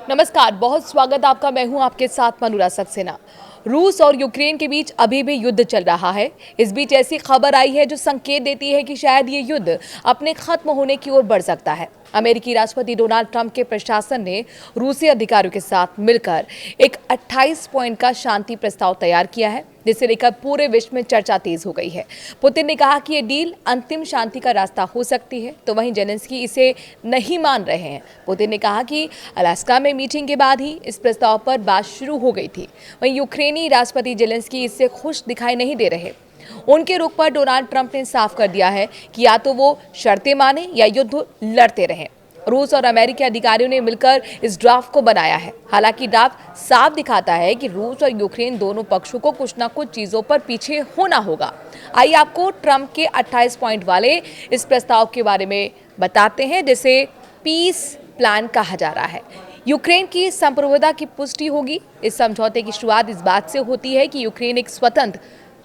नमस्कार, बहुत स्वागत आपका। मैं हूं आपके साथ मनुरा सक्सेना। रूस और यूक्रेन के बीच अभी भी युद्ध चल रहा है। इस बीच ऐसी खबर आई है जो संकेत देती है कि शायद ये युद्ध अपने खत्म होने की ओर बढ़ सकता है। अमेरिकी राष्ट्रपति डोनाल्ड ट्रंप के प्रशासन ने रूसी अधिकारियों के साथ मिलकर एक 28 पॉइंट का शांति प्रस्ताव तैयार किया है, जिसे लेकर पूरे विश्व में चर्चा तेज हो गई है। पुतिन ने कहा कि ये डील अंतिम शांति का रास्ता हो सकती है, तो वहीं जेलेंस्की इसे नहीं मान रहे हैं। पुतिन ने कहा कि अलास्का में मीटिंग के बाद ही इस प्रस्ताव पर बात शुरू हो गई थी। वहीं यूक्रेनी राष्ट्रपति जेलेंस्की इससे खुश दिखाई नहीं दे रहे। उनके रुख पर डोनाल्ड ट्रंप ने साफ कर दिया है कि या तो वो शर्तें माने या युद्ध लड़ते रहें। रूस और अमेरिकी अधिकारियों ने मिलकर इस ड्राफ्ट को बनाया है। हालांकि ड्राफ्ट साफ दिखाता है कि रूस और यूक्रेन दोनों पक्षों को कुछ न कुछ चीजों पर पीछे होना होगा। आइए आपको ट्रंप के 28 पॉइंट वाले इस प्रस्ताव के बारे में बताते हैं, जिसे पीस प्लान कहा जा रहा है। यूक्रेन की संप्रभुता की पुष्टि होगी। इस समझौते की शुरुआत इस बात से होती है कि यूक्रेन एक स्वतंत्र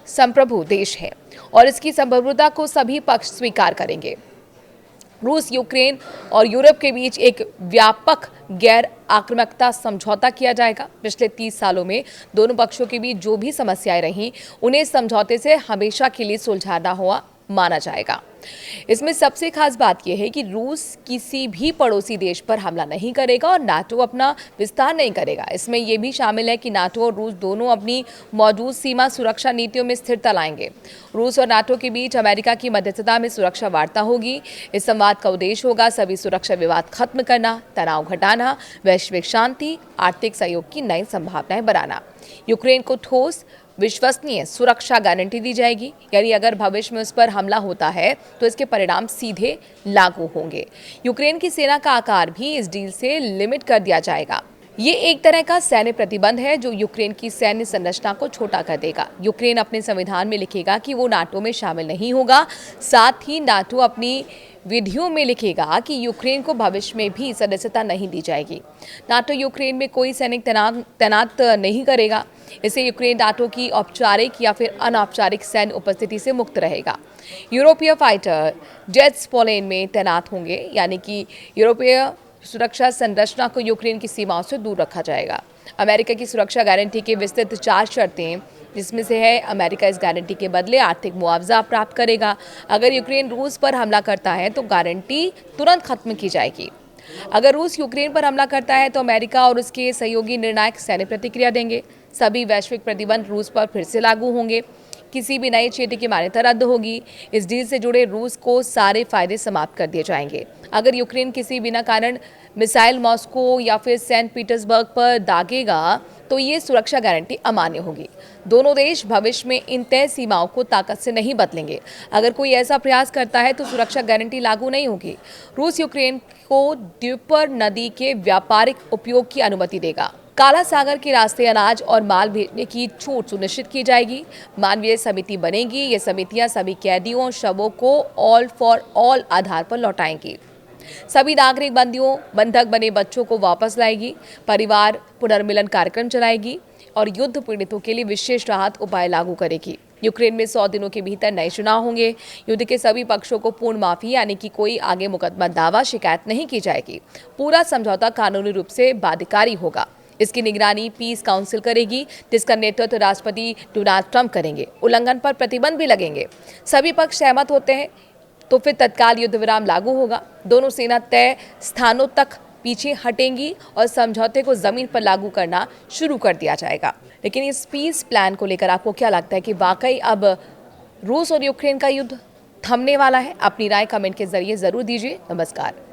संप्रभु देश है और इसकी संप्रभुता को सभी पक्ष स्वीकार करेंगे। रूस, यूक्रेन और यूरोप के बीच एक व्यापक गैर आक्रामकता समझौता किया जाएगा। पिछले 30 सालों में दोनों पक्षों के बीच जो भी समस्याएं रहीं, उन्हें समझौते से हमेशा के लिए सुलझाना हुआ माना जाएगा। इसमें सबसे खास बात यह है कि रूस किसी भी पड़ोसी देश पर हमला नहीं करेगा और नाटो अपना विस्तार नहीं करेगा। इसमें यह भी शामिल है कि नाटो और रूस दोनों अपनी मौजूद सीमा सुरक्षा नीतियों में स्थिरता लाएंगे। रूस और नाटो के बीच अमेरिका की मध्यस्थता में सुरक्षा वार्ता होगी। इस संवाद का उद्देश्य होगा सभी सुरक्षा विवाद खत्म करना, तनाव घटाना, वैश्विक शांति, आर्थिक सहयोग की नई संभावनाएं बनाना। यूक्रेन को ठोस विश्वसनीय सुरक्षा गारंटी दी जाएगी, यानी अगर भविष्य में उस पर हमला होता है तो इसके परिणाम सीधे लागू होंगे। यूक्रेन की सेना का आकार भी इस डील से लिमिट कर दिया जाएगा। ये एक तरह का सैन्य प्रतिबंध है जो यूक्रेन की सैन्य संरचना को छोटा कर देगा। यूक्रेन अपने संविधान में लिखेगा कि वो नाटो में शामिल नहीं होगा। साथ ही नाटो अपनी विधियों में लिखेगा कि यूक्रेन को भविष्य में भी सदस्यता नहीं दी जाएगी। नाटो यूक्रेन में कोई सैनिक तैनात नहीं करेगा। इससे यूक्रेन नाटो की औपचारिक या फिर अनौपचारिक सैन्य उपस्थिति से मुक्त रहेगा। यूरोपीय फाइटर जेट्स पोलैंड में तैनात होंगे, यानी कि यूरोपीय सुरक्षा संरचना को यूक्रेन की सीमाओं से दूर रखा जाएगा। अमेरिका की सुरक्षा गारंटी की विस्तृत 4 शर्तें, जिसमें से है अमेरिका इस गारंटी के बदले आर्थिक मुआवजा प्राप्त करेगा। अगर यूक्रेन रूस पर हमला करता है तो गारंटी तुरंत खत्म की जाएगी। अगर रूस यूक्रेन पर हमला करता है तो अमेरिका और उसके सहयोगी निर्णायक सैन्य प्रतिक्रिया देंगे। सभी वैश्विक प्रतिबंध रूस पर फिर से लागू होंगे। किसी भी नई चेटी की मान्यता रद्द होगी। इस डील से जुड़े रूस को सारे फायदे समाप्त कर दिए जाएंगे। अगर यूक्रेन किसी बिना कारण मिसाइल मॉस्को या फिर सेंट पीटर्सबर्ग पर दागेगा तो ये सुरक्षा गारंटी अमान्य होगी। दोनों देश भविष्य में इन तय सीमाओं को ताकत से नहीं बदलेंगे। अगर कोई ऐसा प्रयास करता है तो सुरक्षा गारंटी लागू नहीं होगी। रूस यूक्रेन को द्नीपर नदी के व्यापारिक उपयोग की अनुमति देगा। काला सागर के रास्ते अनाज और माल भेजने की छूट सुनिश्चित की जाएगी। मानवीय समिति बनेगी। ये समितियां सभी कैदियों और शवों को ऑल फॉर ऑल आधार पर लौटाएंगी। सभी नागरिक बंधक बने बच्चों को वापस लाएगी। परिवार पुनर्मिलन कार्यक्रम चलाएगी और युद्ध पीड़ितों के लिए विशेष राहत उपाय लागू करेगी। यूक्रेन में 100 दिनों के भीतर नए चुनाव होंगे। युद्ध के सभी पक्षों को पूर्ण माफी, यानी कि कोई आगे मुकदमा दावा शिकायत नहीं की जाएगी। पूरा समझौता कानूनी रूप से बाध्यकारी होगा। इसकी निगरानी पीस काउंसिल करेगी, जिसका नेतृत्व राष्ट्रपति डोनाल्ड ट्रंप करेंगे। उल्लंघन पर प्रतिबंध भी लगेंगे। सभी पक्ष सहमत होते हैं तो फिर तत्काल युद्ध विराम लागू होगा। दोनों सेना तय स्थानों तक पीछे हटेंगी और समझौते को जमीन पर लागू करना शुरू कर दिया जाएगा। लेकिन इस पीस प्लान को लेकर आपको क्या लगता है कि वाकई अब रूस और यूक्रेन का युद्ध थमने वाला है? अपनी राय कमेंट के जरिए जरूर दीजिए। नमस्कार।